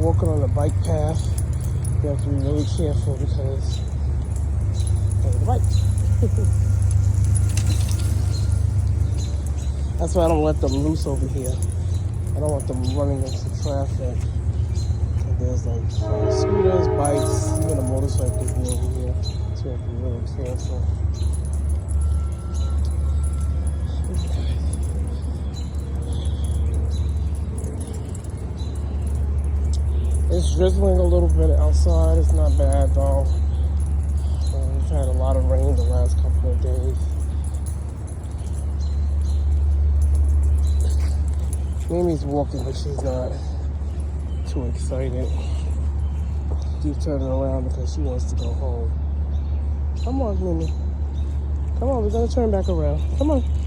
walking on the bike path, you have to be really careful because of the bike. That's why I don't let them loose over here. I don't want them running into traffic. And there's like scooters, bikes, even a motorcycle be over here. So you have to be really careful. It's drizzling a little bit outside. It's not bad though. We've had a lot of rain the last couple of days. MeeMee's walking, but she's not too excited. She's turning around because she wants to go home. Come on, MeeMee. Come on, we're gonna turn back around. Come on.